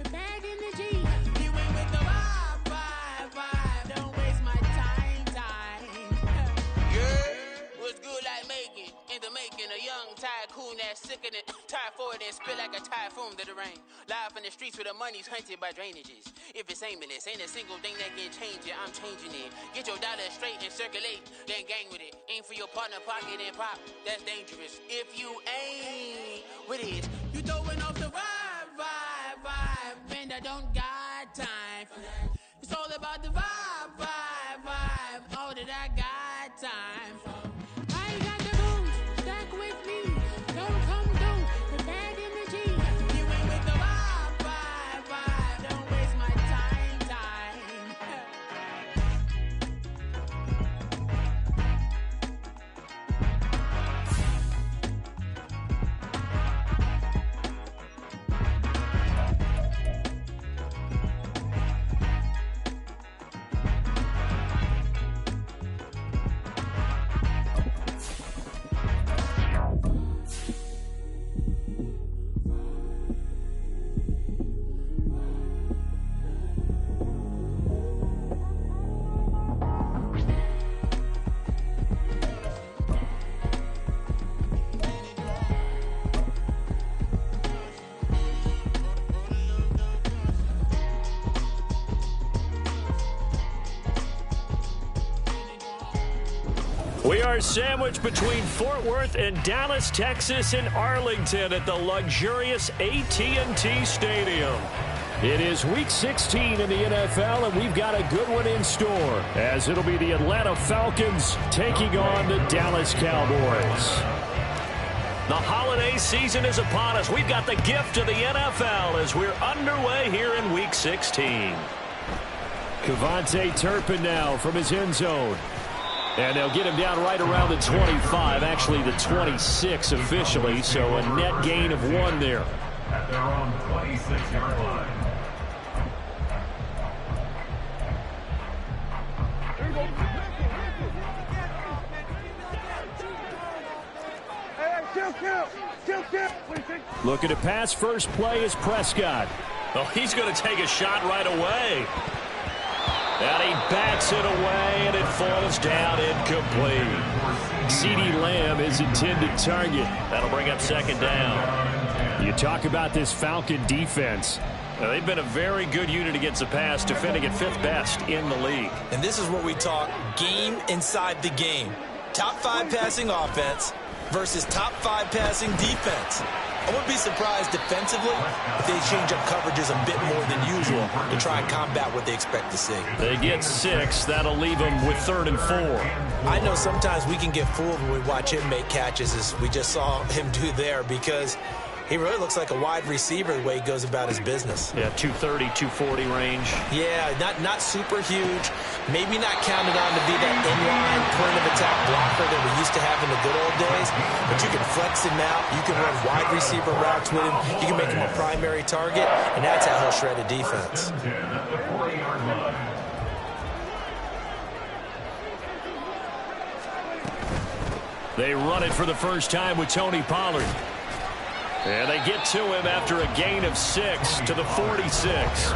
Back in the G. You went with the vibe, vibe, vibe. Don't waste my time. Yeah, what's good like making? In the making, a young tycoon that's sickening. Tie forward and spill like a typhoon to the rain. Live in the streets where the money's hunted by drainages. If it's aimless, ain't a single thing that can change it. I'm changing it. Get your dollar straight and circulate, then gang with it. Aim for your partner, pocket and pop. That's dangerous. If you ain't with it, you throwing off the vibe, vibe, vibe. Man, I don't got time for that. It's all about the vibe, vibe, vibe. All that I got time for. I got the booze, stuck with me. Don't come through, the bag in the G. You ain't with the vibe, vibe, vibe. Don't waste my time. We are sandwiched between Fort Worth and Dallas, Texas, and Arlington at the luxurious AT&T Stadium. It is Week 16 in the NFL, and we've got a good one in store, as it'll be the Atlanta Falcons taking on the Dallas Cowboys. The holiday season is upon us. We've got the gift of the NFL as we're underway here in Week 16. Kevontae Turpin now from his end zone. And they'll get him down right around the 25, actually the 26 officially, so a net gain of 1 there. At their own 26-yard line. Looking to pass, first play is Prescott. Oh, he's going to take a shot right away. And he bats it away, and it falls down incomplete. CeeDee Lamb is intended target. That'll bring up second down. You talk about this Falcon defense. Now, they've been a very good unit against the pass, defending at 5th best in the league. And this is what we talk game inside the game. Top 5 passing offense versus top 5 passing defense. I wouldn't be surprised defensively if they change up coverages a bit more than usual to try and combat what they expect to see. They get 6. That'll leave them with 3rd and 4. I know sometimes we can get fooled when we watch him make catches, as we just saw him do there, because he really looks like a wide receiver the way he goes about his business. Yeah, 230, 240 range. Yeah, not super huge. Maybe not counted on to be that inline point-of-attack blocker that we used to have in the good old days. But you can flex him out. You can run wide receiver routes with him. You can make him a primary target, and that's how he'll shred a defense. They run it for the first time with Tony Pollard. And they get to him after a gain of 6 to the 46.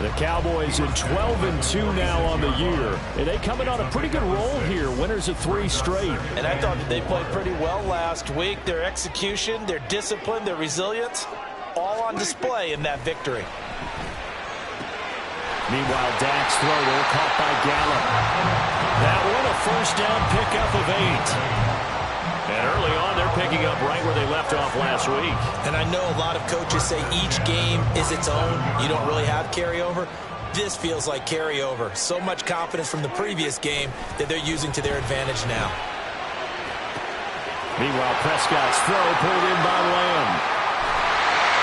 The Cowboys are 12-2 now on the year. And they coming on a pretty good roll here. Winners of 3 straight. And I thought that they played pretty well last week. Their execution, their discipline, their resilience, all on display in that victory. Meanwhile, Dak's throw caught by Gallup. That one a first down pickup of 8. And early on, they're picking up right where they left off last week. And I know a lot of coaches say each game is its own. You don't really have carryover. This feels like carryover. So much confidence from the previous game that they're using to their advantage now. Meanwhile, Prescott's throw pulled in by Lamb.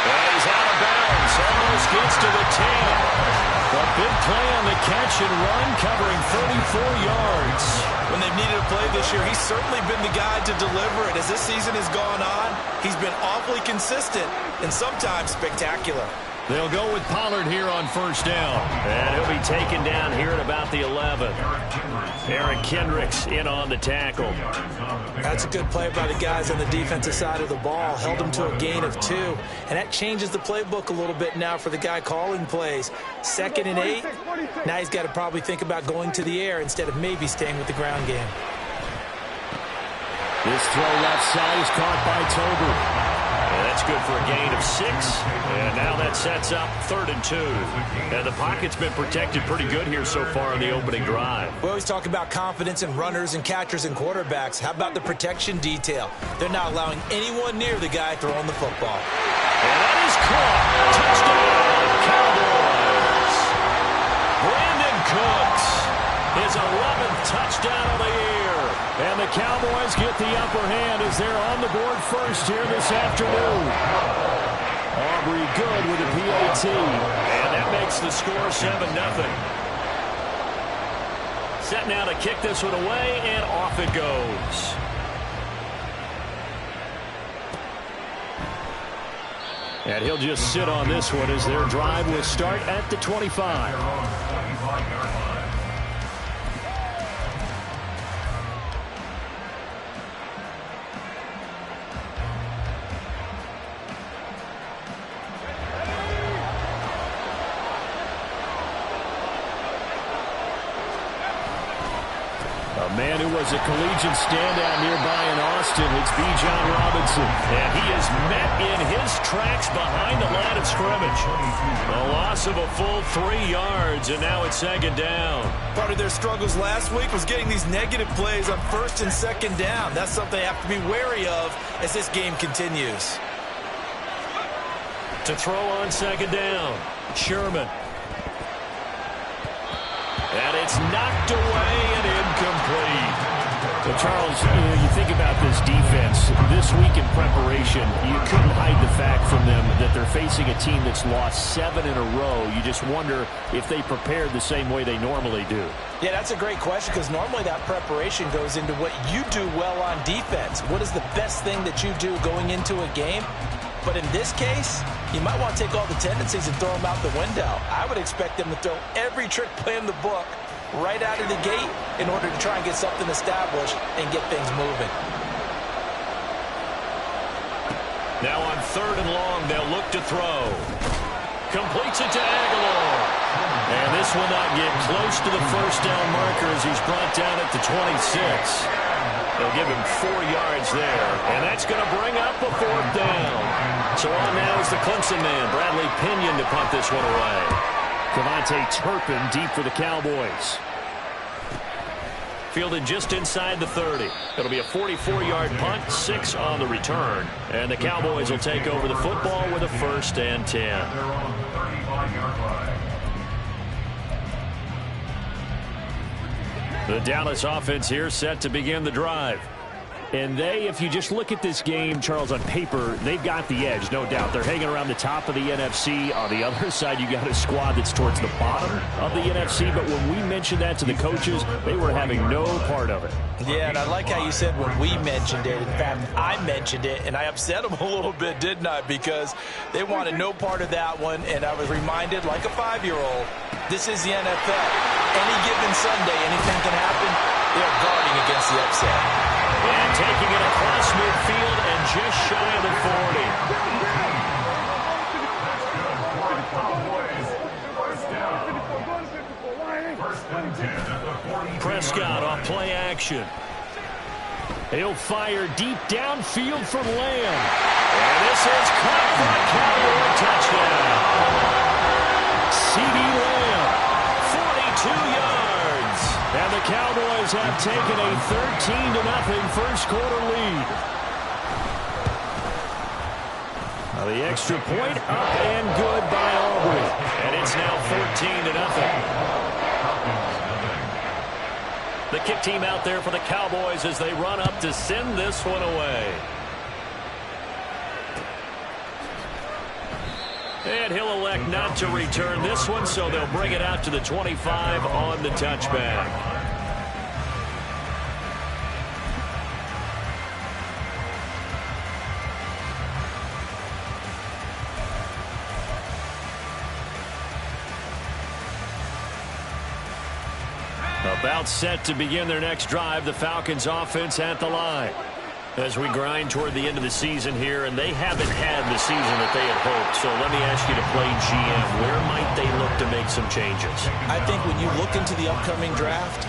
And he's out of bounds. Almost gets to the 10. A big play on the catch and run, covering 34 yards. When they've needed a play this year, he's certainly been the guy to deliver it. As this season has gone on, he's been awfully consistent and sometimes spectacular. They'll go with Pollard here on first down. And he'll be taken down here at about the 11. Eric Kendricks in on the tackle. That's a good play by the guys on the defensive side of the ball. Held them to a gain of 2. And that changes the playbook a little bit now for the guy calling plays. 2nd and 8. Now he's got to probably think about going to the air instead of maybe staying with the ground game. This throw left side is caught by Tober. And that's good for a gain of 6. And now that sets up 3rd and 2. And the pocket's been protected pretty good here so far in the opening drive. We always talk about confidence in runners and catchers and quarterbacks. How about the protection detail? They're not allowing anyone near the guy throwing the football. And that is caught. Touchdown, Cowboys. Brandon Cooks, his 11th touchdown of the year. And the Cowboys get the upper hand as they're on the board first here this afternoon. Aubrey good with a PAT. And that makes the score 7-0. Set now to kick this one away, and off it goes. And he'll just sit on this one as their drive will start at the 25. A man who was a collegiate standout nearby in Austin, it's Bijan Robinson. And he is met in his tracks behind the line of scrimmage. A loss of a full 3 yards, and now it's 2nd down. Part of their struggles last week was getting these negative plays on 1st and 2nd down. That's something they have to be wary of as this game continues. To throw on 2nd down, Sherman. And it's knocked away and incomplete. So, Charles, you think about this defense. This week in preparation, you couldn't hide the fact from them that they're facing a team that's lost 7 in a row. You just wonder if they prepared the same way they normally do. Yeah, that's a great question because normally that preparation goes into what you do well on defense. What is the best thing that you do going into a game? But in this case, you might want to take all the tendencies and throw them out the window. I would expect them to throw every trick play in the book right out of the gate in order to try and get something established and get things moving. Now on 3rd and long, they'll look to throw. Completes it to Aguilar. And this will not get close to the first down marker as he's brought down at the 26. They'll give him 4 yards there, and that's going to bring up a 4th down. So on now is the Clemson man, Bradley Pinion, to punt this one away. Devontae Turpin deep for the Cowboys. Fielded just inside the 30. It'll be a 44-yard punt, 6 on the return. And the Cowboys will take over the football with a 1st and 10. They're on the 35-yard line. The Dallas offense here set to begin the drive. And they, if you just look at this game, Charles, on paper, they've got the edge, no doubt. They're hanging around the top of the NFC. On the other side, you got a squad that's towards the bottom of the NFC. But when we mentioned that to the coaches, they were having no part of it. Yeah, and I like how you said when we mentioned it. In fact, I mentioned it, and I upset them a little bit, didn't I? Because they wanted no part of that one, and I was reminded, like a 5-year-old, this is the NFL. Any given Sunday, anything can happen. They're guarding against the upset. And taking it across midfield and just shy of the 40. Prescott off play action. He'll fire deep downfield from Lamb. And this is caught for a Cowboy touchdown. C.D. Lamb, 42 yards. And the Cowboys have taken a 13-0 first quarter lead. Now the extra point up and good by Aubrey. And it's now 14-0. The kick team out there for the Cowboys as they run up to send this one away. And he'll elect not to return this one, so they'll bring it out to the 25 on the touchback. About set to begin their next drive, the Falcons offense at the line. As we grind toward the end of the season here, and they haven't had the season that they had hoped. So let me ask you to play GM. Where might they look to make some changes? I think when you look into the upcoming draft,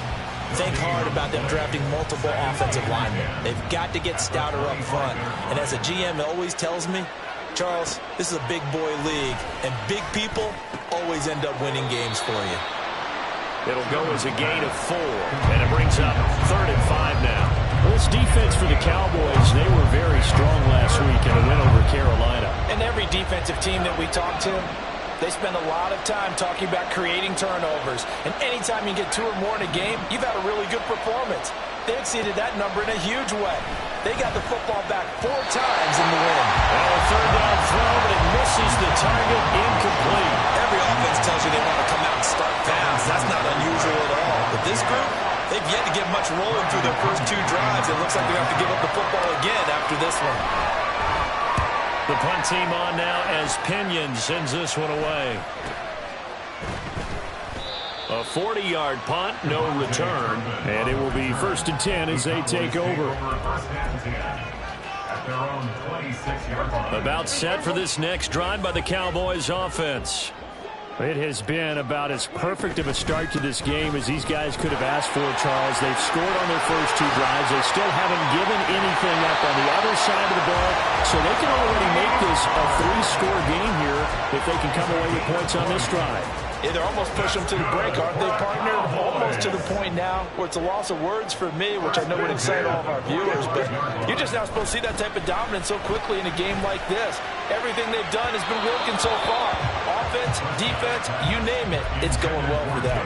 think hard about them drafting multiple offensive linemen. They've got to get stouter up front. And as a GM always tells me, Charles, this is a big boy league, and big people always end up winning games for you. It'll go as a gain of 4, and it brings up 3rd and 5 now. This defense for the Cowboys, they were very strong last week in a win over Carolina. And every defensive team that we talk to, they spend a lot of time talking about creating turnovers. And anytime you get 2 or more in a game, you've had a really good performance. They exceeded that number in a huge way. They got the football back 4 times in the win. And a 3rd down throw, but it misses the target, incomplete. Every offense tells you they want to come out and start fast. That's not unusual at all. But this group, they've yet to get much rolling through their first 2 drives. It looks like they're going to have to give up the football again after this one. The punt team on now as Pinion sends this one away. A 40-yard punt, no return, and it will be 1st and 10 as they take over. About set for this next drive by the Cowboys offense. It has been about as perfect of a start to this game as these guys could have asked for, Charles. They've scored on their first 2 drives. They still haven't given anything up on the other side of the ball, so they can already make this a 3-score game here if they can come away with points on this drive. Yeah, they're almost pushing them to the break, aren't they, partner? Almost to the point now where it's a loss of words for me, which I know would excite all of our viewers, but you're just not supposed to see that type of dominance so quickly in a game like this. Everything they've done has been working so far. Offense, defense, you name it, it's going well for them.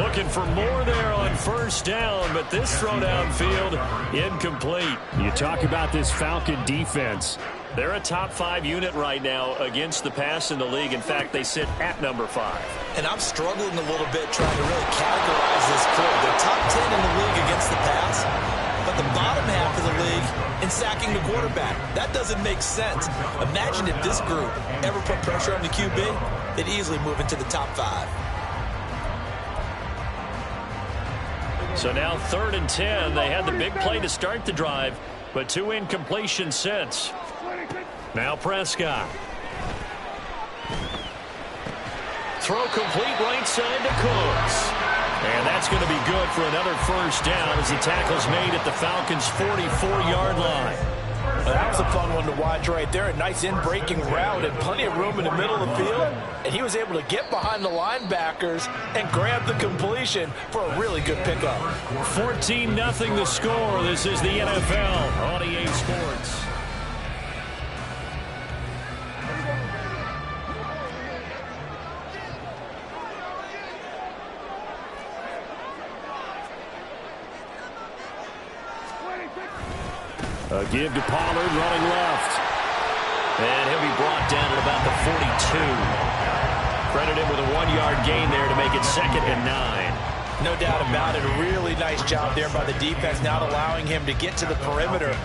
Looking for more there on 1st down, but this throw downfield incomplete. You talk about this Falcon defense. They're a top 5 unit right now against the pass in the league. In fact, they sit at number 5. And I'm struggling a little bit trying to really categorize this group. They're top 10 in the league against the pass, but the bottom half of the league in sacking the quarterback. That doesn't make sense. Imagine if this group ever put pressure on the QB, they'd easily move into the top 5. So now 3rd and 10. They had the big play to start the drive, but 2 incompletions since. Now Prescott. Throw complete right side to Cooks. And that's going to be good for another 1st down as the tackle's made at the Falcons' 44-yard line. Well, that was a fun one to watch right there. A nice in-breaking route and plenty of room in the middle of the field. And he was able to get behind the linebackers and grab the completion for a really good pickup. 14-0 the score. This is the NFL on EA Sports. A give to Pollard running left. And he'll be brought down at about the 42. Credited with a 1-yard gain there to make it 2nd and 9. No doubt about it. A really nice job there by the defense, not allowing him to get to the perimeter.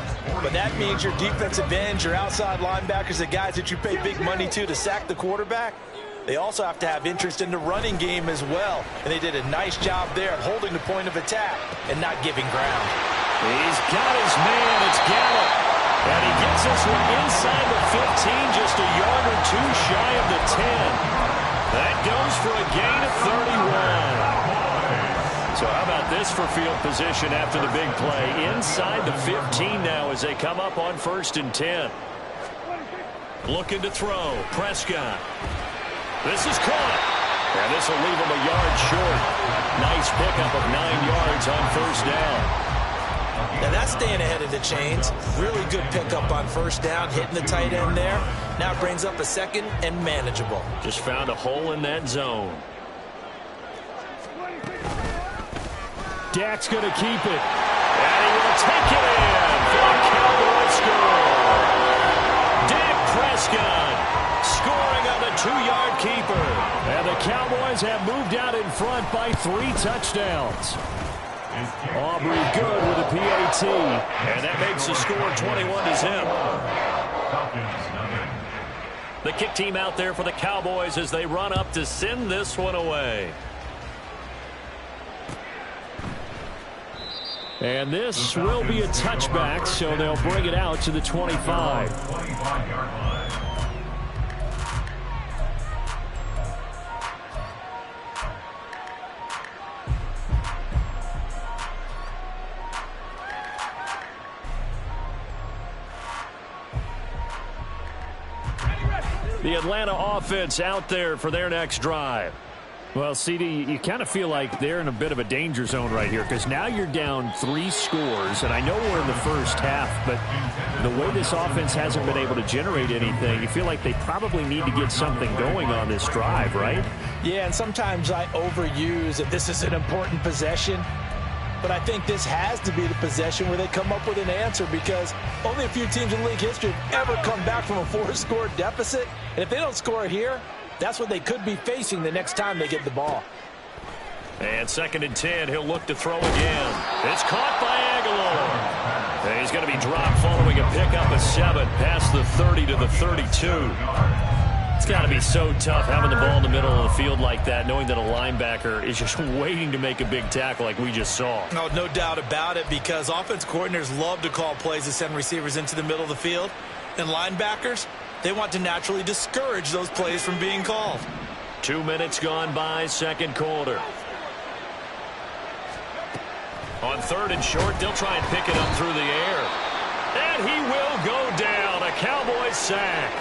But that means your defensive ends, your outside linebackers, the guys that you pay big money to sack the quarterback, they also have to have interest in the running game as well. And they did a nice job there of holding the point of attack and not giving ground. He's got his man. It's Gallup. And he gets this one inside the 15, just a yard or 2 shy of the 10. That goes for a gain of 31. So how about this for field position after the big play? Inside the 15 now as they come up on 1st and 10. Looking to throw. Prescott. This is caught. And this will leave him a yard short. Nice pickup of 9 yards on 1st down. Now that's staying ahead of the chains. Really good pickup on 1st down, hitting the tight end there. Now it brings up a 2nd and manageable. Just found a hole in that zone. Dak's going to keep it. And he will take it in for a Cowboy score. Dak Prescott scoring on the 2-yard keeper. And the Cowboys have moved out in front by 3 touchdowns. Aubrey good with a PAT. And that makes the score 21-0. The kick team out there for the Cowboys as they run up to send this one away. And this will be a touchback, so they'll bring it out to the 25. 25-yard line. The Atlanta offense out there for their next drive. Well, CD, you kind of feel like they're in a bit of a danger zone right here because now you're down 3 scores, and I know we're in the first half, but the way this offense hasn't been able to generate anything, you feel like they probably need to get something going on this drive, right? Yeah, and sometimes I overuse that this is an important possession, but I think this has to be the possession where they come up with an answer because only a few teams in league history have ever come back from a 4-score deficit, and if they don't score here, that's what they could be facing the next time they get the ball. And 2nd and 10, he'll look to throw again. It's caught by Aguilar. And he's going to be dropped following a pickup of 7 past the 30 to the 32. It's got to be so tough having the ball in the middle of the field like that, knowing that a linebacker is just waiting to make a big tackle like we just saw. Oh, no doubt about it, because offense coordinators love to call plays to send receivers into the middle of the field. And linebackers, they want to naturally discourage those plays from being called. 2 minutes gone by, second quarter. On 3rd and short, they'll try and pick it up through the air. And he will go down. A Cowboys sack.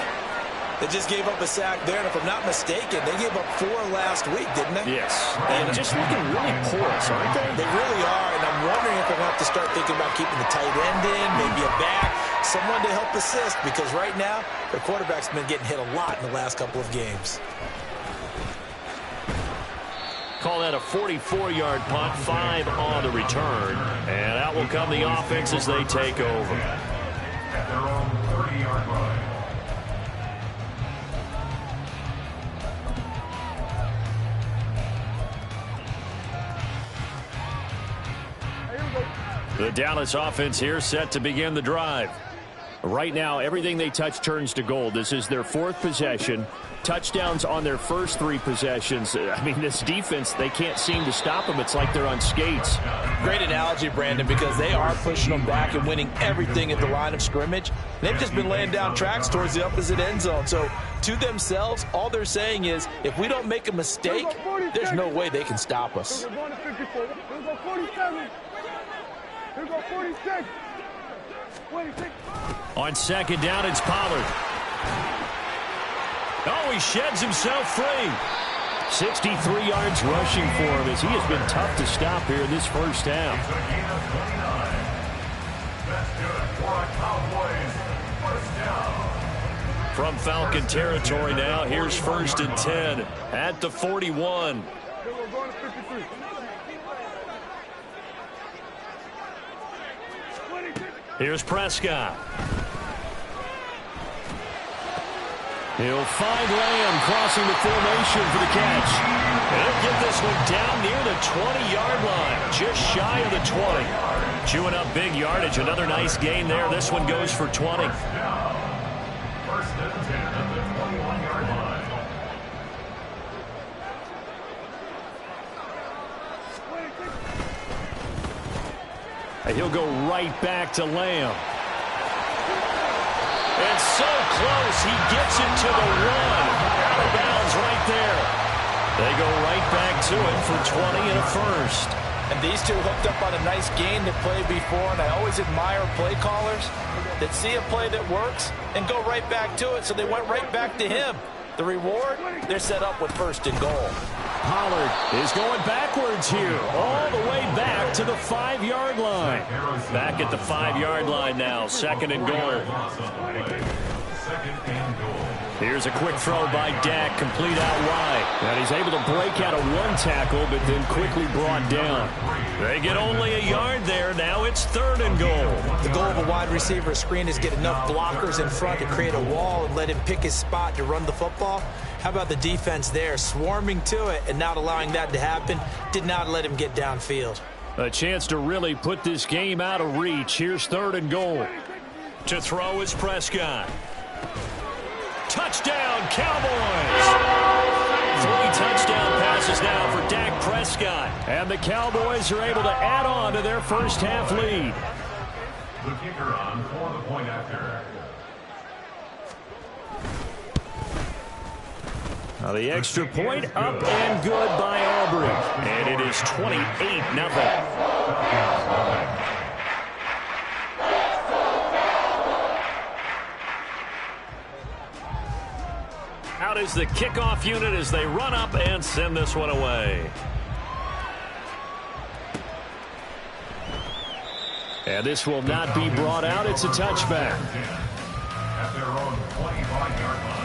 They just gave up a sack there, and if I'm not mistaken, they gave up 4 last week, didn't they? Yes. And just looking really porous, aren't they? They really are, and I'm wondering if they're going to have to start thinking about keeping the tight end in, maybe a back, someone to help assist, because right now, their quarterback's been getting hit a lot in the last couple of games. Call that a 44-yard punt, 5 on the return. And out will come the offense as they take over. At their own 30-yard line. The Dallas offense here set to begin the drive. Right now, everything they touch turns to gold. This is their 4th possession. Touchdowns on their first 3 possessions. I mean, this defense, they can't seem to stop them. It's like they're on skates. Great analogy, Brandon, because they are pushing them back and winning everything at the line of scrimmage. They've just been laying down tracks towards the opposite end zone. So, to themselves, all they're saying is, if we don't make a mistake, there's no way they can stop us. On 2nd down, it's Pollard. Oh, he sheds himself free. 63 yards rushing for him as he has been tough to stop here in this first half. It's a gain of 29. That's good for a Cowboys first down. From Falcon territory now, here's 1st and 10 at the 41. Here's Prescott. He'll find Lamb crossing the formation for the catch. And he'll get this one down near the 20-yard line, just shy of the 20. Chewing up big yardage, another nice gain there. This one goes for 20. 1st and 10 at the 21-yard line. And he'll go right back to Lamb. And so close, he gets it to the 1. Out of bounds right there. They go right back to it for 20 and a first. And these two hooked up on a nice gain that played before, and I always admire play callers that see a play that works and go right back to it, so they went right back to him. The reward, they're set up with 1st and goal. Pollard is going backwards here, all the way back to the 5-yard line. Back at the 5-yard line now, 2nd and goal. 2nd and goal. Here's a quick throw by Dak, complete out wide. And he's able to break out of 1 tackle, but then quickly brought down. They get only a yard there. Now it's 3rd and goal. The goal of a wide receiver screen is get enough blockers in front to create a wall and let him pick his spot to run the football. How about the defense there, swarming to it and not allowing that to happen? Did not let him get downfield. A chance to really put this game out of reach. Here's 3rd and goal. To throw is Prescott. Touchdown, Cowboys! 3 touchdown passes is now for Dak Prescott. And the Cowboys are able to add on to their first half lead. The kicker on for the point after. Now the extra point up and good by Aubrey. And it is 28-0. Out is the kickoff unit as they run up and send this one away. And this will not be brought out. It's a touchback. At their own 25-yard line.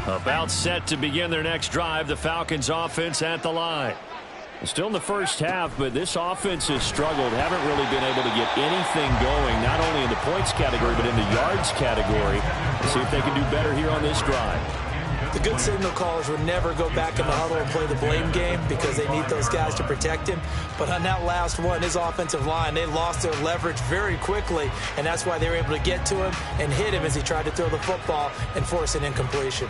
About set to begin their next drive, the Falcons offense at the line. Still in the first half, but this offense has struggled. Haven't really been able to get anything going, not only in the points category, but in the yards category. Let's see if they can do better here on this drive. The good signal callers would never go back in the huddle and play the blame game because they need those guys to protect him. But on that last one, his offensive line, they lost their leverage very quickly, and that's why they were able to get to him and hit him as he tried to throw the football and force an incompletion.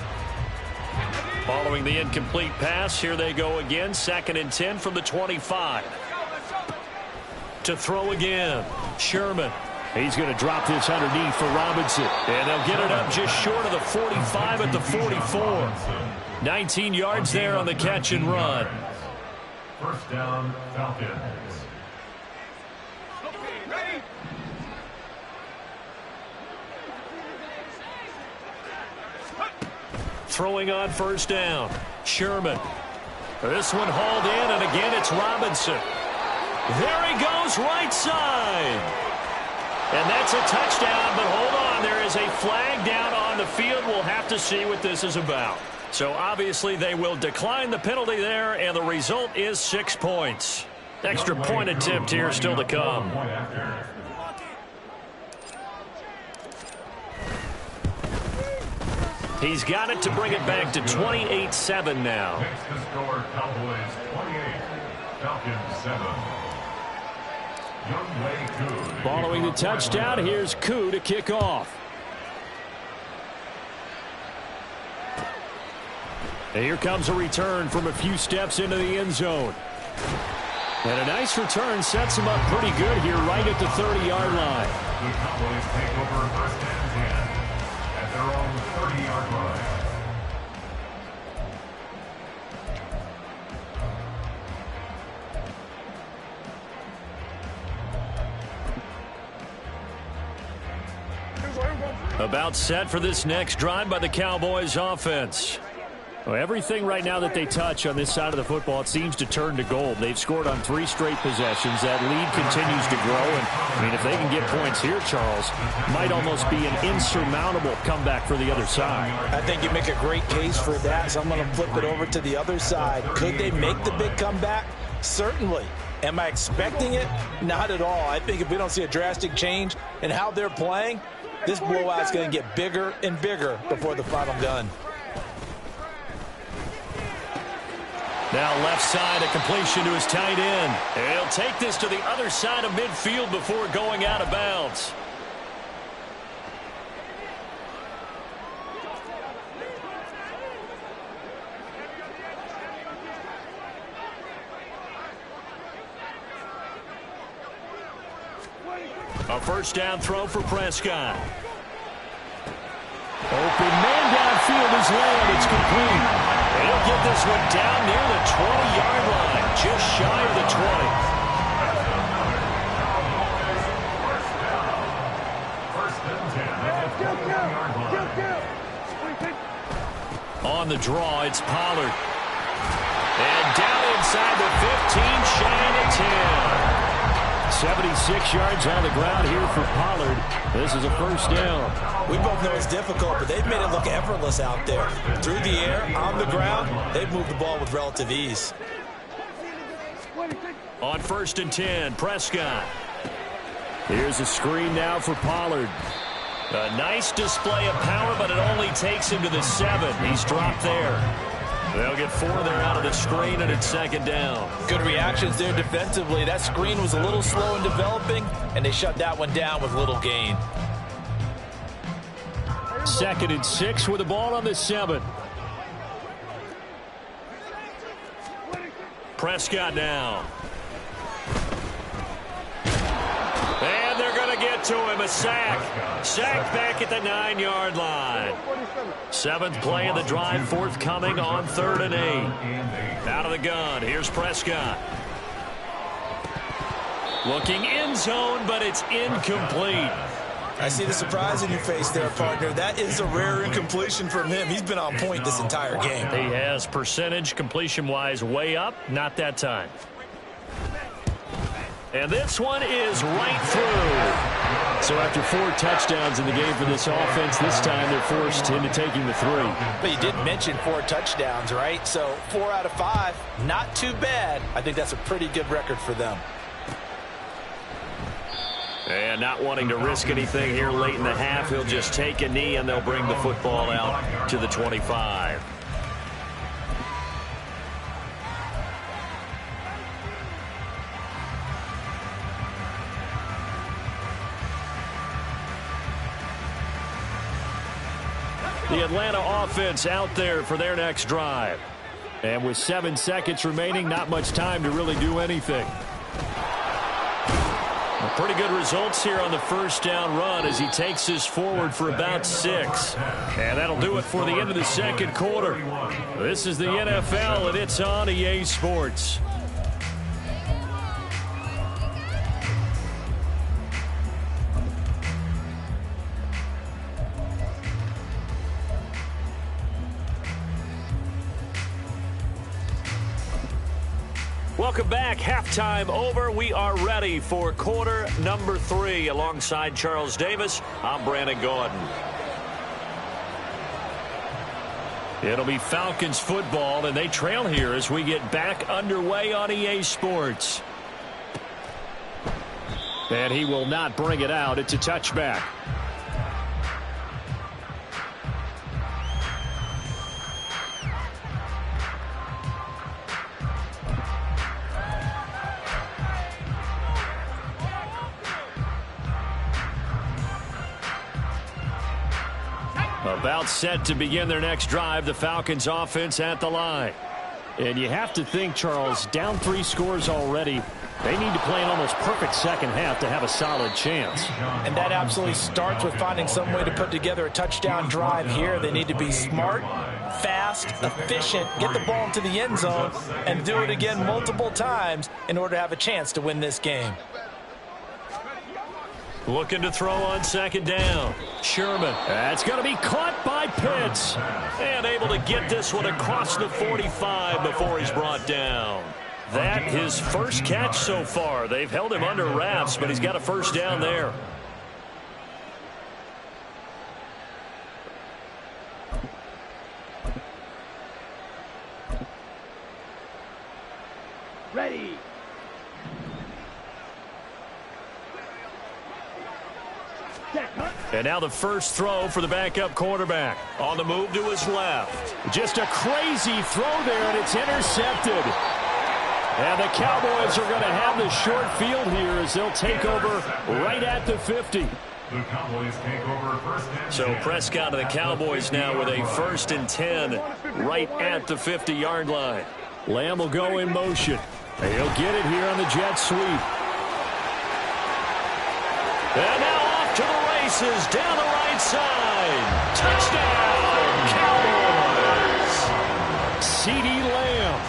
Following the incomplete pass, here they go again. 2nd and 10 from the 25. To throw again, Sherman. He's going to drop this underneath for Robinson. And they'll get it up just short of the 45 at the 44. 19 yards there on the catch and run. First down, Falcons. Throwing on first down, Sherman. This one hauled in, and again it's Robinson. There he goes, right side. And that's a touchdown, but hold on, there is a flag down on the field. We'll have to see what this is about. So obviously they will decline the penalty there, and the result is 6 points. Extra point attempt here still to come. He's got it to bring it back to 28-7 now. Makes the score Cowboys 28, Falcons 7. Following the touchdown, here's Koo to kick off. And here comes a return from a few steps into the end zone. And a nice return sets him up pretty good here right at the 30-yard line. The Cowboys take over first and 10 at their own 30-yard line. About set for this next drive by the Cowboys offense. Well, everything right now that they touch on this side of the football, it seems to turn to gold. They've scored on 3 straight possessions. That lead continues to grow. And, I mean, if they can get points here, Charles, might almost be an insurmountable comeback for the other side. I think you make a great case for that, so I'm going to flip it over to the other side. Could they make the big comeback? Certainly. Am I expecting it? Not at all. I think if we don't see a drastic change in how they're playing, this blowout's going to get bigger and bigger before the final gun. Now left side, a completion to his tight end. And he'll take this to the other side of midfield before going out of bounds. A first down throw for Prescott. Open man downfield is Lamb. It's complete. And he'll get this one down near the 20-yard line, just shy of the 20. On the draw, it's Pollard. And down inside the 15, shy of the 10. 76 yards on the ground here for Pollard. This is a first down. We both know it's difficult, but they've made it look effortless out there. Through the air, on the ground, they've moved the ball with relative ease. On first and 10, Prescott. Here's a screen now for Pollard. A nice display of power, but it only takes him to the 7. He's dropped there. They'll get 4 there out of the screen, and it's second down. Good reactions there defensively. That screen was a little slow in developing, and they shut that one down with little gain. 2nd and 6 with the ball on the 7. Prescott now. And they're going to get to him. A sack. Sack back at the 9-yard line. 7th play of the drive forthcoming on 3rd and 8. Out of the gun. Here's Prescott. Looking end zone, but it's incomplete. I see the surprise in your face there, partner. That is a rare incompletion from him. He's been on point this entire game. He has percentage completion-wise way up. Not that time. And this one is right through. So after 4 touchdowns in the game for this offense, this time they're forced into taking the 3. But you did mention 4 touchdowns, right? So 4 out of 5, not too bad. I think that's a pretty good record for them. And not wanting to risk anything here late in the half, he'll just take a knee and they'll bring the football out to the 25. The Atlanta offense out there for their next drive. And with 7 seconds remaining, not much time to really do anything. Pretty good results here on the first down run as he takes this forward for about 6. And that'll do it for the end of the second quarter. This is the NFL, and it's on EA Sports. Welcome back. Halftime over. We are ready for quarter number 3. Alongside Charles Davis, I'm Brandon Gordon. It'll be Falcons football, and they trail here as we get back underway on EA Sports. And he will not bring it out. It's a touchback. About set to begin their next drive, the Falcons offense at the line. And you have to think, Charles, down 3 scores already. They need to play an almost perfect second half to have a solid chance. And that absolutely starts with finding some way to put together a touchdown drive here. They need to be smart, fast, efficient, get the ball into the end zone, and do it again multiple times in order to have a chance to win this game. Looking to throw on second down. Sherman. That's going to be caught by Pitts. And able to get this one across the 45 before he's brought down. That his first catch so far. They've held him under wraps, but he's got a first down there. Ready. And now the first throw for the backup quarterback. On the move to his left. Just a crazy throw there, and it's intercepted. And the Cowboys are going to have the short field here as they'll take over right at the 50. The Cowboys take over first and 10. So Prescott and the Cowboys now with a 1st and 10 right at the 50-yard line. Lamb will go in motion. He'll get it here on the jet sweep. And now off to the races down the right side. Touchdown, Cowboys! CeeDee Lamb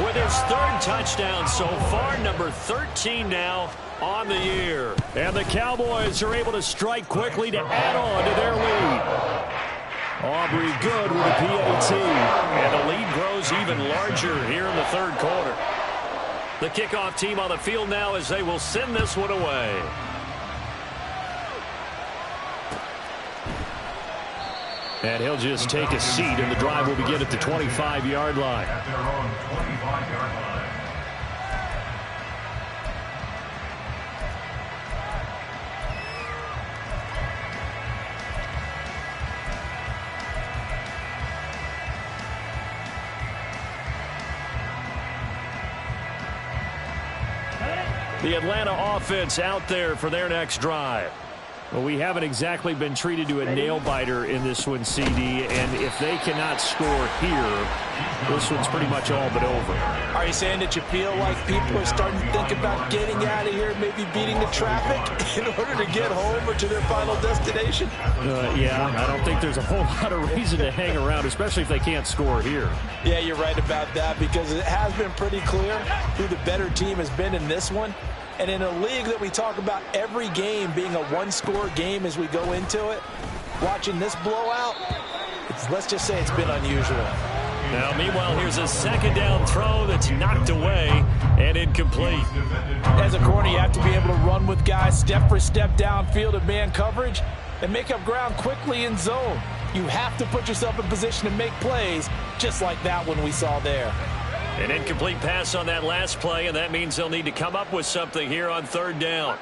with his 3rd touchdown so far, number 13 now on the year. And the Cowboys are able to strike quickly to add on to their lead. Aubrey good with a PAT. And the lead grows even larger here in the 3rd quarter. The kickoff team on the field now as they will send this one away. And he'll just take a seat, and the drive will begin at the 25-yard line. At their own 25-yard line. The Atlanta offense out there for their next drive. Well, we haven't exactly been treated to a nail-biter in this one, CD, and if they cannot score here, this one's pretty much all but over. Are you saying that you feel like people are starting to think about getting out of here, maybe beating the traffic in order to get home or to their final destination? Yeah, I don't think there's a whole lot of reason to hang around, especially if they can't score here. Yeah, you're right about that, because it has been pretty clear who the better team has been in this one. And in a league that we talk about every game being a one-score game as we go into it, watching this blowout, let's just say it's been unusual. Now, meanwhile, here's a second down throw that's knocked away and incomplete. As a corner, you have to be able to run with guys step for step downfield in man coverage and make up ground quickly in zone. You have to put yourself in position to make plays, just like that one we saw there. An incomplete pass on that last play, and that means they'll need to come up with something here on third down.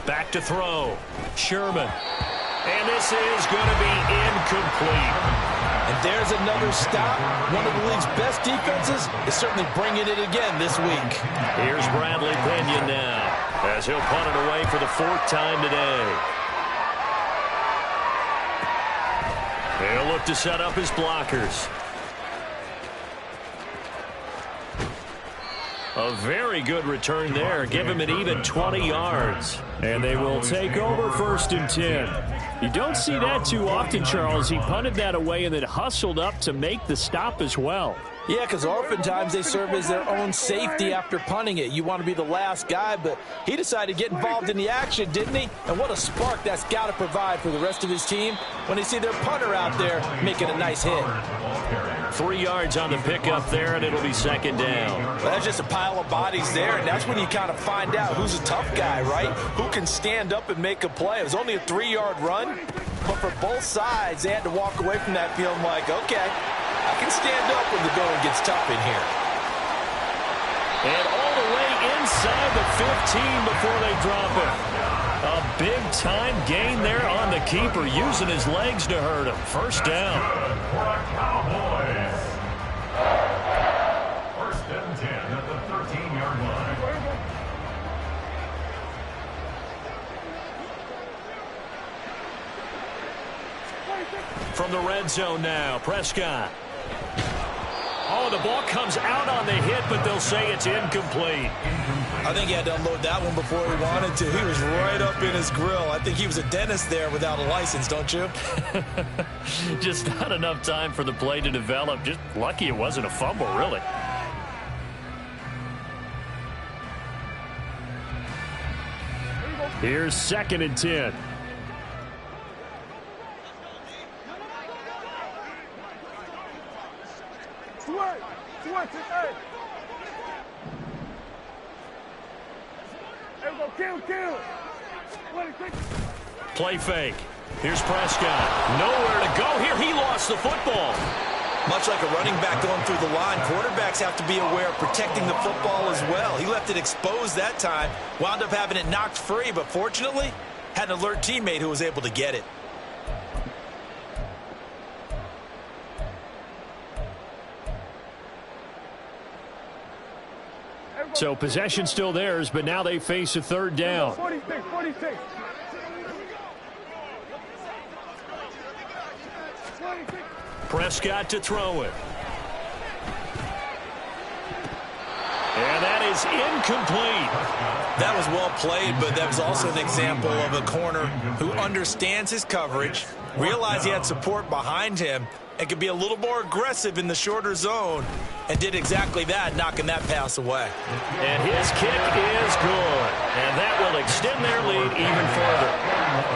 Back to throw. Sherman. And this is going to be incomplete. And there's another stop. One of the league's best defenses is certainly bringing it again this week. Here's Bradley Pinion now, as he'll punt it away for the fourth time today. He'll look to set up his blockers. A very good return there. Give him an even 20 yards. And they will take over 1st and 10. You don't see that too often, Charles. He punted that away and then hustled up to make the stop as well. Yeah, because oftentimes they serve as their own safety after punting it. You want to be the last guy, but he decided to get involved in the action, didn't he? And what a spark that's got to provide for the rest of his team when they see their punter out there making a nice hit. 3 yards on the pickup there, and it'll be second down. Well, that's just a pile of bodies there, and that's when you kind of find out who's a tough guy, right? Who can stand up and make a play. It was only a 3-yard run, but for both sides, they had to walk away from that feeling like, okay, I can stand up when the going gets tough in here. And all the way inside the 15 before they drop it. A big-time gain there on the keeper, using his legs to hurt him. First down. Cowboys. 1st and 10 at the 13-yard line. From the red zone now, Prescott. Oh, the ball comes out on the hit, but they'll say it's incomplete. I think he had to unload that one before he wanted to. He was right up in his grill. I think he was a dentist there without a license, don't you? Just not enough time for the play to develop. Just lucky it wasn't a fumble, really. Here's 2nd and 10. Play fake. Here's Prescott. Nowhere to go here. He lost the football. Much like a running back going through the line, quarterbacks have to be aware of protecting the football as well. He left it exposed that time, wound up having it knocked free, but fortunately, had an alert teammate who was able to get it. So possession still theirs, but now they face a third down. 46. Prescott to throw it. And that is incomplete. That was well played, but that was also an example of a corner who understands his coverage, realized he had support behind him, and could be a little more aggressive in the shorter zone, and did exactly that, knocking that pass away. And his kick is good. And that will extend their lead even further.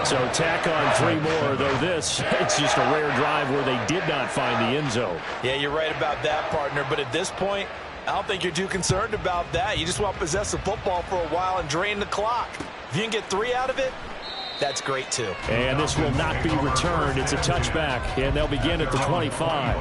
So tack on 3 more, though this, it's just a rare drive where they did not find the end zone. Yeah, you're right about that, partner. But at this point, I don't think you're too concerned about that. You just want to possess the football for a while and drain the clock. If you can get 3 out of it, that's great, too. And this will not be returned. It's a touchback, and they'll begin at the 25.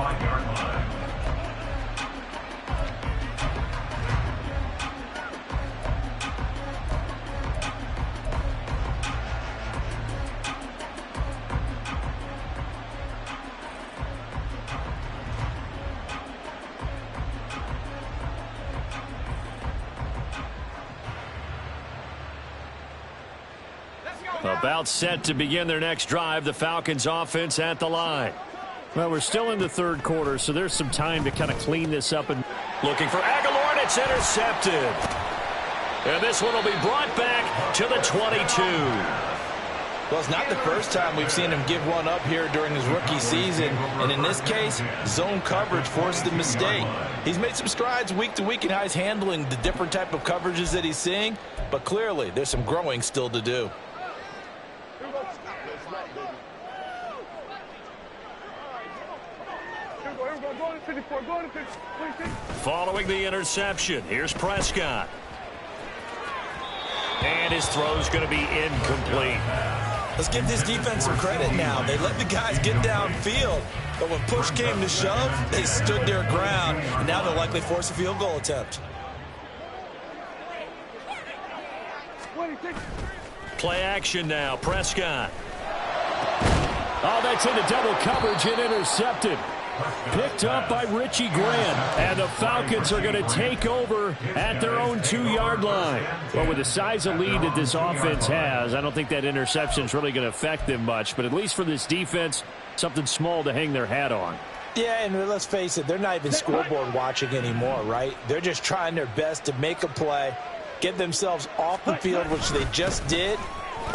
About set to begin their next drive, the Falcons offense at the line. Well, we're still in the third quarter, so there's some time to kind of clean this up. And looking for Aguilar, and it's intercepted. And this one will be brought back to the 22. Well, it's not the first time we've seen him give one up here during his rookie season. And in this case, zone coverage forced the mistake. He's made some strides week to week in how he's handling the different type of coverages that he's seeing. But clearly, there's some growing still to do. Following the interception, here's Prescott. And his throw's going to be incomplete. Let's give this defense some credit now. They let the guys get downfield, but when push came to shove, they stood their ground, and now they'll likely force a field goal attempt. Play action now, Prescott. Oh, that's into double coverage and intercepted. Picked up by Richie Grant. And the Falcons are going to take over at their own 2-yard line. Well, with the size of lead that this offense has, I don't think that interception is really going to affect them much. But at least for this defense, something small to hang their hat on. Yeah, and let's face it, they're not even scoreboard watching anymore, right? They're just trying their best to make a play, get themselves off the field, which they just did,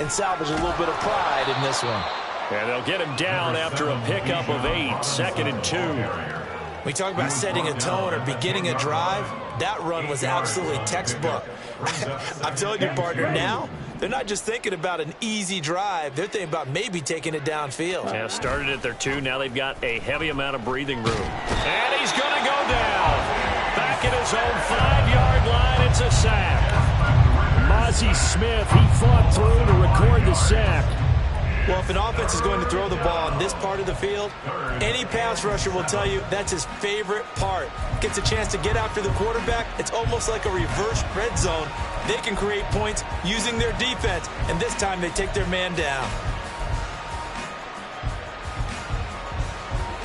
and salvage a little bit of pride in this one. And they'll get him down after a pickup of 8, 2nd and 2. We talk about setting a tone or beginning a drive. That run was absolutely textbook. I'm telling you, partner, now they're not just thinking about an easy drive. They're thinking about maybe taking it downfield. Yeah, started at their 2. Now they've got a heavy amount of breathing room. And he's going to go down. Back at his own 5-yard line, it's a sack. Mozzie Smith, he fought through to record the sack. Well, if an offense is going to throw the ball in this part of the field, any pass rusher will tell you that's his favorite part. Gets a chance to get after the quarterback. It's almost like a reverse red zone. They can create points using their defense, and this time they take their man down.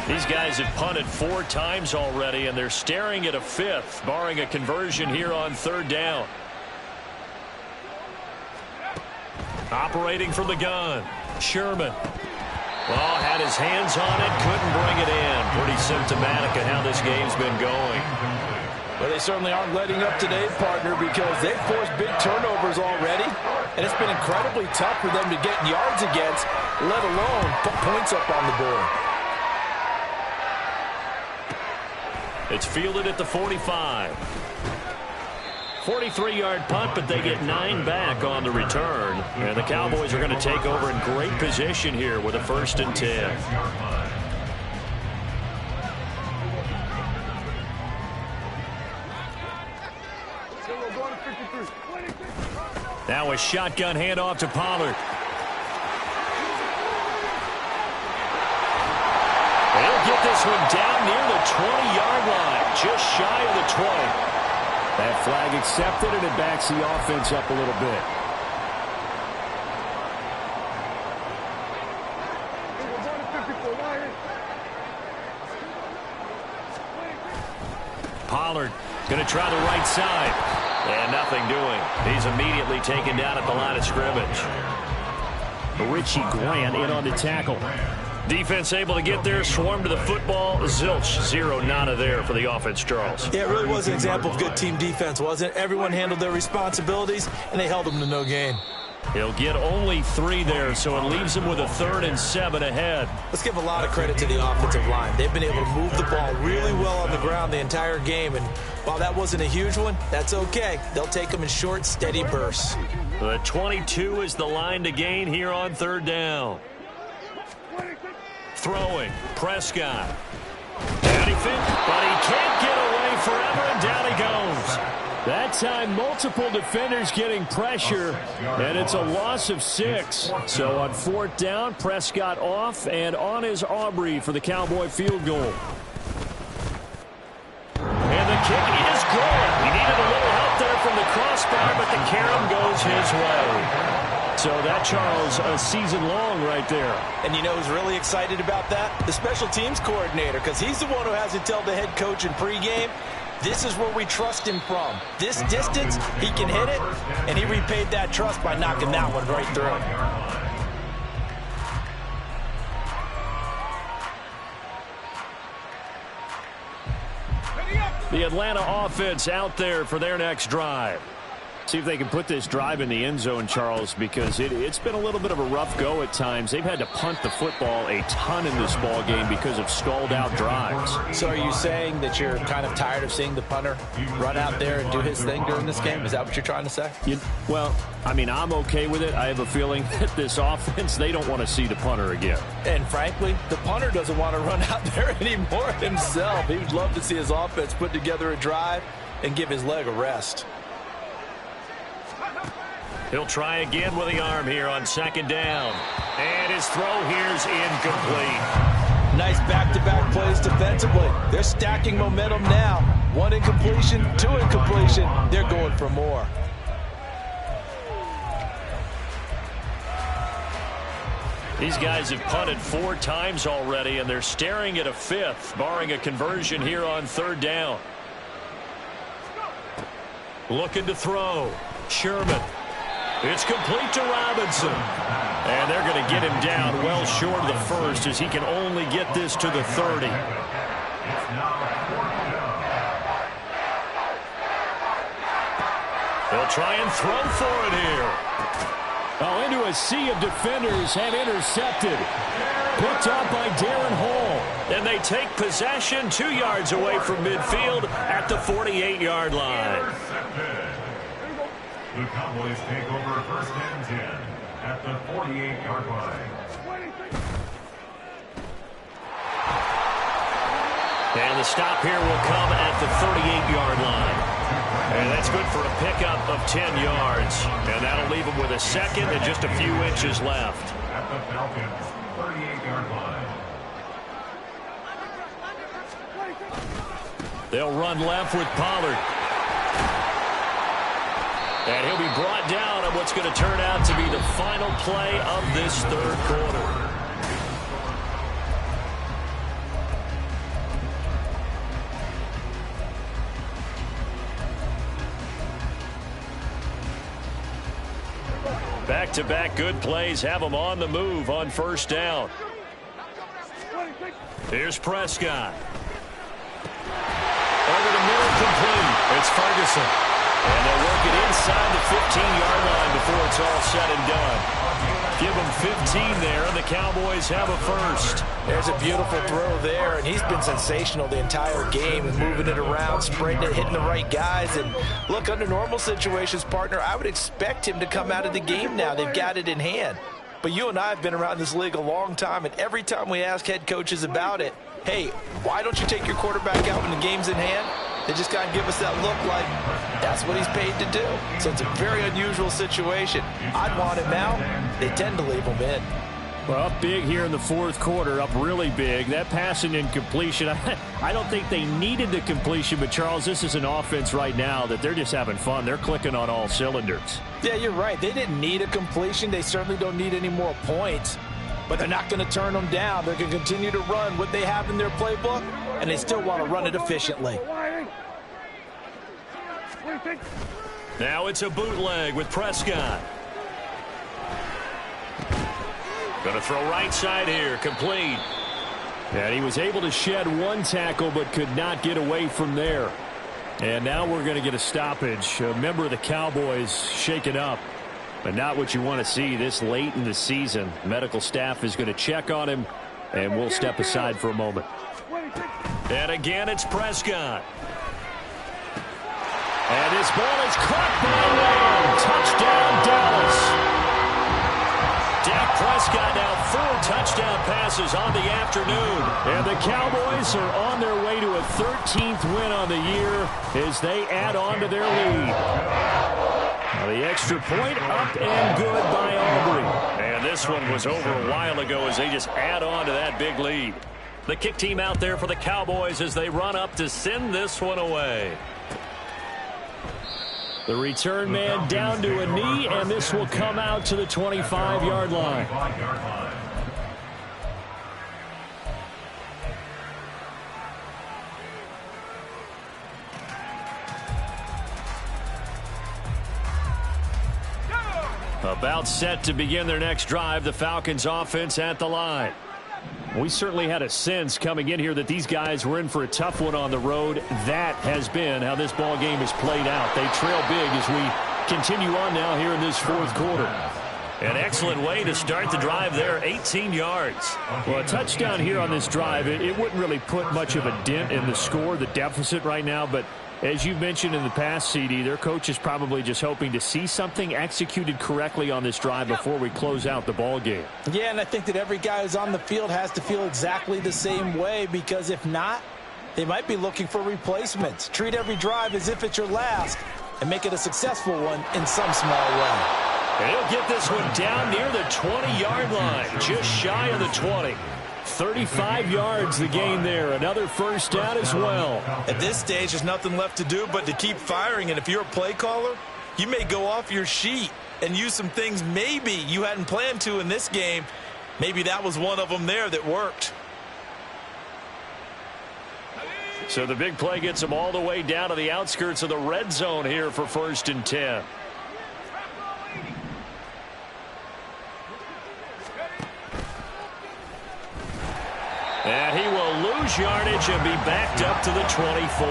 These guys have punted 4 times already, and they're staring at a 5th, barring a conversion here on 3rd down. Operating from the gun, Sherman. Well, had his hands on it, couldn't bring it in. Pretty symptomatic of how this game's been going. Well, they certainly aren't letting up today, partner, because they've forced big turnovers already, and it's been incredibly tough for them to get yards against, let alone put points up on the board. It's fielded at the 45. 43-yard punt, but they get 9 back on the return. And the Cowboys are going to take over in great position here with a 1st and 10. Now a shotgun handoff to Pollard. They'll get this one down near the 20-yard line, just shy of the 20. That flag accepted, and it backs the offense up a little bit. Pollard going to try the right side. And nothing doing. He's immediately taken down at the line of scrimmage. Richie Grant in on the tackle. Defense able to get there, swarm to the football. Zilch, 0, nada there for the offense, Charles. Yeah, it really was an example of good team defense, wasn't it? Everyone handled their responsibilities, and they held them to no gain. He'll get only 3 there, so it leaves him with a 3rd and 7 ahead. Let's give a lot of credit to the offensive line. They've been able to move the ball really well on the ground the entire game, and while that wasn't a huge one, that's okay. They'll take them in short, steady bursts. The 22 is the line to gain here on 3rd down. Throwing, Prescott. Down he fit, but he can't get away forever, and down he goes. That time, multiple defenders getting pressure, and it's a loss of 6. So on 4th down, Prescott off, and on is Aubrey for the Cowboy field goal. And the kick is good. He needed a little help there from the crossbar, but the carom goes his way. So that, Charles, a season long right there. And you know who's really excited about that? The special teams coordinator, because he's the one who has to tell the head coach in pregame, This is where we trust him from. This distance, he can hit it, and he repaid that trust by knocking that one right through. The Atlanta offense out there for their next drive. See if they can put this drive in the end zone, Charles, because it's been a little bit of a rough go at times. They've had to punt the football a ton in this ball game because of stalled out drives. So are you saying that you're kind of tired of seeing the punter run out there and do his thing during this game? Is that what you're trying to say? Well, I mean, I'm okay with it. I have a feeling that this offense, they don't want to see the punter again. And frankly, the punter doesn't want to run out there anymore himself. He would love to see his offense put together a drive and give his leg a rest. He'll try again with the arm here on second down. And his throw here's incomplete. Nice back-to-back plays defensively. They're stacking momentum now. 1 incompletion, 2 incompletion. They're going for more. These guys have punted 4 times already, and they're staring at a 5th, barring a conversion here on third down. Looking to throw. Sherman. It's complete to Robinson. And they're going to get him down well short of the first as he can only get this to the 30. They'll try and throw for it here. Oh, into a sea of defenders and intercepted. Picked up by Darren Hall. And they take possession 2 yards away from midfield at the 48-yard line. The Cowboys take over first and 10 at the 48-yard line. And the stop here will come at the 38-yard line. And that's good for a pickup of 10 yards. And that'll leave them with a second and just a few inches left. At the Falcons' 38-yard line. They'll run left with Pollard. And he'll be brought down on what's going to turn out to be the final play of this third quarter. Back-to-back good plays have them on the move on first down. Here's Prescott. Over the middle, complete. It's Ferguson. And they'll work it inside the 15-yard line before it's all said and done. Give them 15 there, and the Cowboys have a first. There's a beautiful throw there, and he's been sensational the entire game and moving it around, spreading it, hitting the right guys. And look, under normal situations, partner, I would expect him to come out of the game now. They've got it in hand. But you and I have been around this league a long time, and every time we ask head coaches about it, hey, why don't you take your quarterback out when the game's in hand? They just kind of give us that look like that's what he's paid to do. So it's a very unusual situation. I'd want him out. They tend to leave him in. Well, up big here in the fourth quarter, up really big. That passing incompletion, I don't think they needed the completion, but Charles, this is an offense right now that they're just having fun. They're clicking on all cylinders. Yeah, you're right. They didn't need a completion. They certainly don't need any more points, but they're not going to turn them down. They're going to continue to run what they have in their playbook, and they still want to run it efficiently. Now it's a bootleg with Prescott. Going to throw right side here, complete. And he was able to shed one tackle but could not get away from there. And now we're going to get a stoppage. A member of the Cowboys shaken up. But not what you want to see this late in the season. Medical staff is going to check on him, and we'll step aside for a moment. And again, it's Prescott. And this ball is caught by Lamb. Touchdown, Dallas. Dak Prescott now 4 touchdown passes on the afternoon. And the Cowboys are on their way to a 13th win on the year as they add on to their lead. Now the extra point up and good by Aubrey. And this one was over a while ago as they just add on to that big lead. The kick team out there for the Cowboys as they run up to send this one away. The return man down to a knee, and this will come out to the 25-yard line. About set to begin their next drive, the Falcons offense at the line. We certainly had a sense coming in here that these guys were in for a tough one on the road. That has been how this ball game has played out. They trail big as we continue on now here in this fourth quarter. An excellent way to start the drive there, 18 yards. Well, a touchdown here on this drive, it wouldn't really put much of a dent in the score, the deficit right now, but as you've mentioned in the past, CD, their coach is probably just hoping to see something executed correctly on this drive before we close out the ball game. Yeah, and I think that every guy who's on the field has to feel exactly the same way, because if not, they might be looking for replacements. Treat every drive as if it's your last and make it a successful one in some small way. And he'll get this one down near the 20-yard line, just shy of the 20. 35 yards the gain there. Another first down as well. At this stage, there's nothing left to do but to keep firing. And if you're a play caller, you may go off your sheet and use some things maybe you hadn't planned to in this game. Maybe that was one of them there that worked. So the big play gets them all the way down to the outskirts of the red zone here for 1st and 10. And he will lose yardage and be backed up to the 24.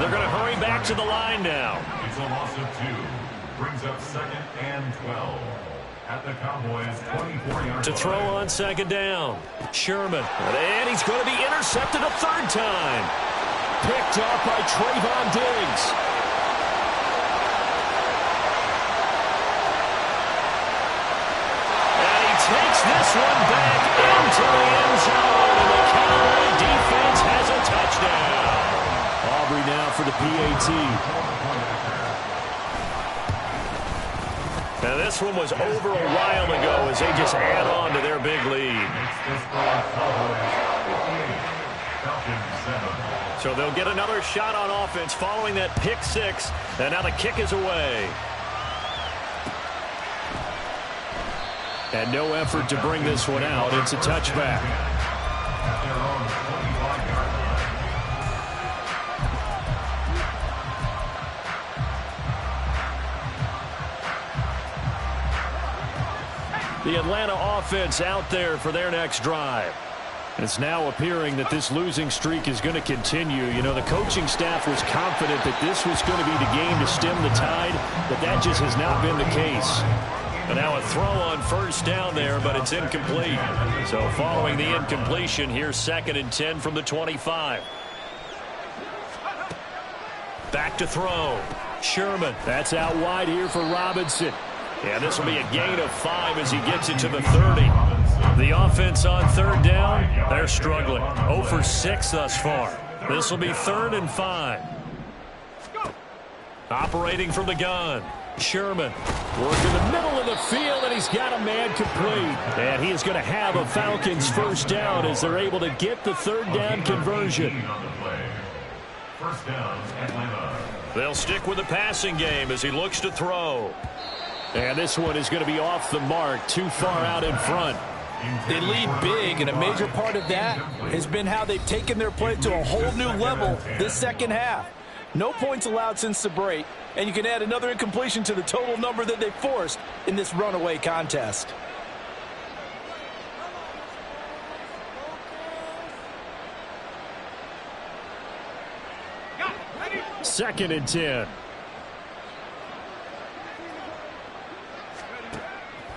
They're going to hurry back to the line now. It's a loss of 2. Brings up 2nd and 12. At the Cowboys' 24-yard To throw on 2nd down. Sherman. And he's going to be intercepted a 3rd time. Picked off by Trayvon Diggs. And he takes this one back into the end zone. And the Cowboy defense has a touchdown. Aubrey now for the PAT. Now this one was over a while ago as they just add on to their big lead. So they'll get another shot on offense following that pick 6. And now the kick is away. And no effort to bring this one out. It's a touchback. The Atlanta offense out there for their next drive. It's now appearing that this losing streak is going to continue. You know, the coaching staff was confident that this was going to be the game to stem the tide, but that just has not been the case. And now a throw on 1st down there, but it's incomplete. So following the incompletion, here's 2nd and 10 from the 25. Back to throw. Sherman. That's out wide here for Robinson. Yeah, this will be a gain of 5 as he gets it to the 30. The offense on 3rd down, they're struggling. 0 for 6 thus far. This will be 3rd and 5. Operating from the gun. Sherman working the middle of the field, and he's got a man complete. And he is going to have a Falcons 1st down as they're able to get the 3rd down conversion. 1st down, Atlanta. They'll stick with the passing game as he looks to throw. And this one is going to be off the mark, too far out in front. They lead big, and a major part of that has been how they've taken their play to a whole new level this 2nd half. No points allowed since the break, and you can add another incompletion to the total number that they forced in this runaway contest. Second and 10.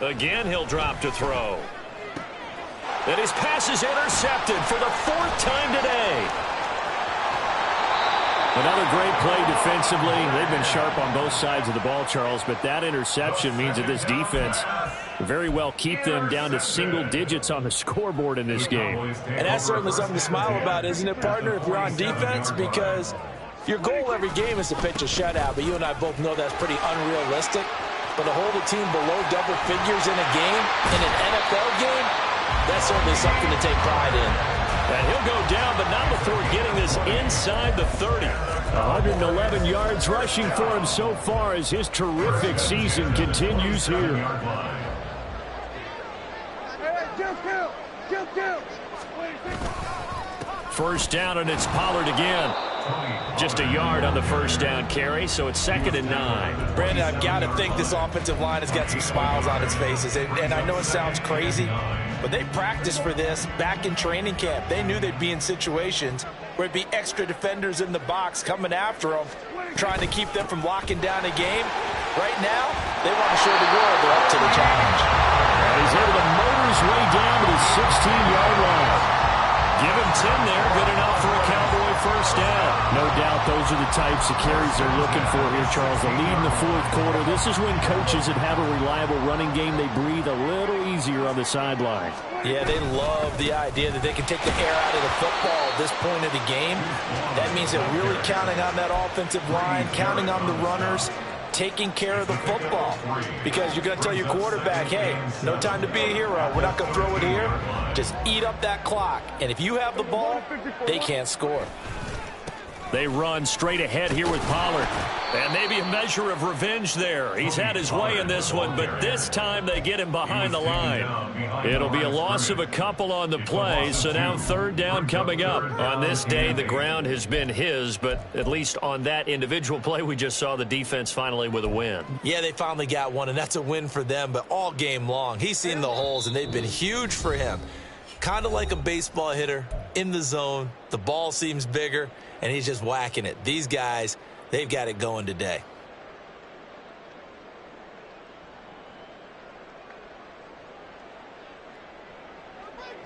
Again, he'll drop to throw. And his pass is intercepted for the 4th time today. Another great play defensively. They've been sharp on both sides of the ball, Charles, but that interception means that this defense very well keep them down to single digits on the scoreboard in this game. And that's certainly something to smile about, isn't it, partner, if you're on defense? Because your goal every game is to pitch a shutout, but you and I both know that's pretty unrealistic. But to hold a team below double figures in a game, in an NFL game, that's certainly something to take pride in. And he'll go down, but not before getting this inside the 30. 111 yards rushing for him so far as his terrific season continues here. First down, and it's Pollard again. Just a yard on the first down carry, so it's 2nd and 9. Brandon, I've got to think this offensive line has got some smiles on its faces. And I know it sounds crazy, but they practiced for this back in training camp. They knew they'd be in situations where it'd be extra defenders in the box coming after them, trying to keep them from locking down a game. Right now, they want to show the world they're up to the challenge. And he's able to motor his way down to the 16-yard line. Give him 10 there, good enough for a Cowboy first down. No doubt those are the types of carries they're looking for here, Charles. The lead in the fourth quarter. This is when coaches that have a reliable running game, they breathe a little easier on the sideline. Yeah, they love the idea that they can take the air out of the football at this point of the game. That means they're really counting on that offensive line, counting on the runners, taking care of the football, because you're going to tell your quarterback, hey, no time to be a hero. We're not going to throw it here. Just eat up that clock. And if you have the ball, they can't score. They run straight ahead here with Pollard. And maybe a measure of revenge there. He's had his way in this one, but this time they get him behind the line. It'll be a loss of a couple on the play, so now 3rd down coming up. On this day, the ground has been his, but at least on that individual play, we just saw the defense finally with a win. Yeah, they finally got one, and that's a win for them, but all game long, he's seen the holes, and they've been huge for him. Kind of like a baseball hitter in the zone. The ball seems bigger, and he's just whacking it. These guys, they've got it going today.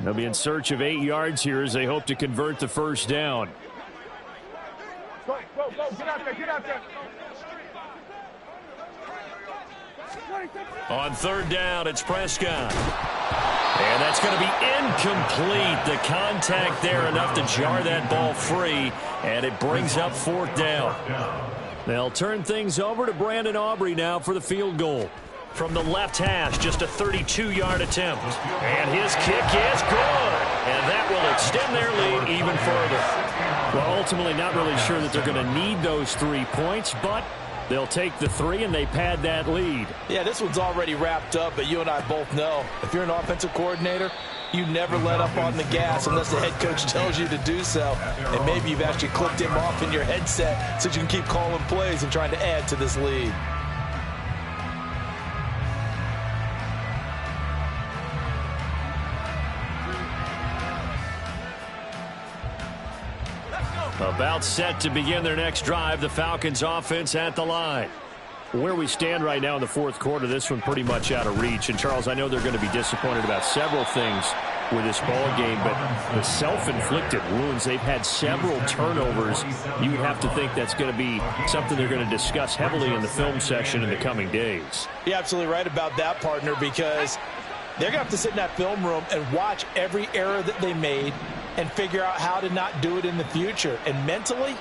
They'll be in search of 8 yards here as they hope to convert the first down. Go, get out there, get out there. On 3rd down, it's Prescott. And that's going to be incomplete. The contact there enough to jar that ball free, and it brings up 4th down. They'll turn things over to Brandon Aubrey now for the field goal. From the left hash, just a 32-yard attempt. And his kick is good. And that will extend their lead even further. Well, ultimately not really sure that they're going to need those 3 points, but they'll take the 3 and they pad that lead. Yeah, this one's already wrapped up, but you and I both know if you're an offensive coordinator, you never let up on the gas unless the head coach tells you to do so. And maybe you've actually clicked him off in your headset so you can keep calling plays and trying to add to this lead. About set to begin their next drive, the Falcons offense at the line. Where we stand right now in the fourth quarter, this one pretty much out of reach. And, Charles, I know they're going to be disappointed about several things with this ball game, but the self-inflicted wounds, they've had several turnovers. You would have to think that's going to be something they're going to discuss heavily in the film session in the coming days. You're absolutely right about that, partner, because they're going to have to sit in that film room and watch every error that they made and figure out how to not do it in the future. And mentally,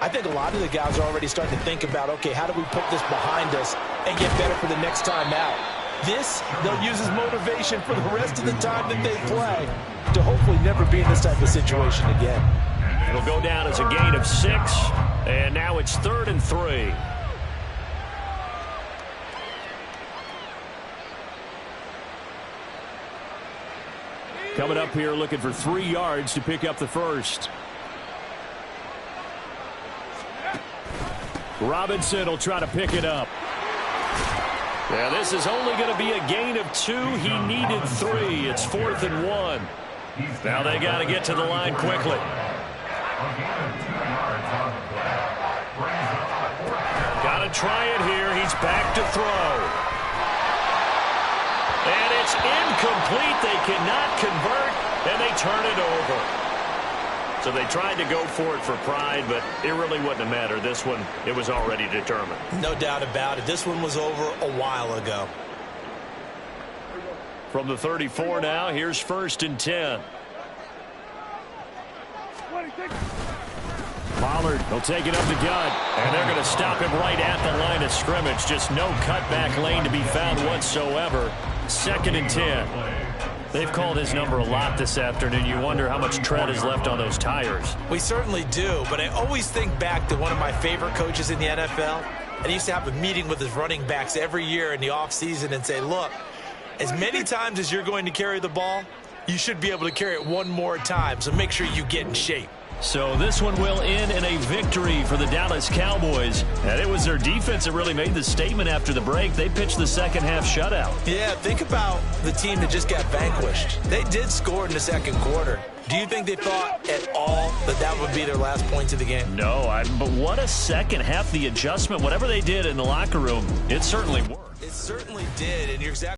I think a lot of the guys are already starting to think about, okay, how do we put this behind us and get better for the next time out? This, they'll use as motivation for the rest of the time that they play to hopefully never be in this type of situation again. It'll go down as a gain of 6, and now it's 3rd and 3. Coming up here looking for 3 yards to pick up the first. Robinson will try to pick it up. Yeah, this is only going to be a gain of 2. He needed 3. It's 4th and 1. Now they got to get to the line quickly. Got to try it here. He's back to throw. And it's incomplete. They cannot convert, and they turn it over. So they tried to go for it for pride, but it really wouldn't have mattered. This one, it was already determined. No doubt about it. This one was over a while ago. From the 34 now, here's 1st and 10. Pollard will take it up the gut, and they're going to stop him right at the line of scrimmage. Just no cutback lane to be found whatsoever. 2nd and 10. They've called his number a lot this afternoon. You wonder how much tread is left on those tires. We certainly do, but I always think back to one of my favorite coaches in the NFL, and he used to have a meeting with his running backs every year in the offseason and say, look, as many times as you're going to carry the ball, you should be able to carry it one more time, so make sure you get in shape. So this one will end in a victory for the Dallas Cowboys. And it was their defense that really made the statement after the break. They pitched the second half shutout. Yeah, think about the team that just got vanquished. They did score in the second quarter. Do you think they thought at all that that would be their last points of the game? No, but what a second half. The adjustment, whatever they did in the locker room, it certainly worked. It certainly did, and you're exactly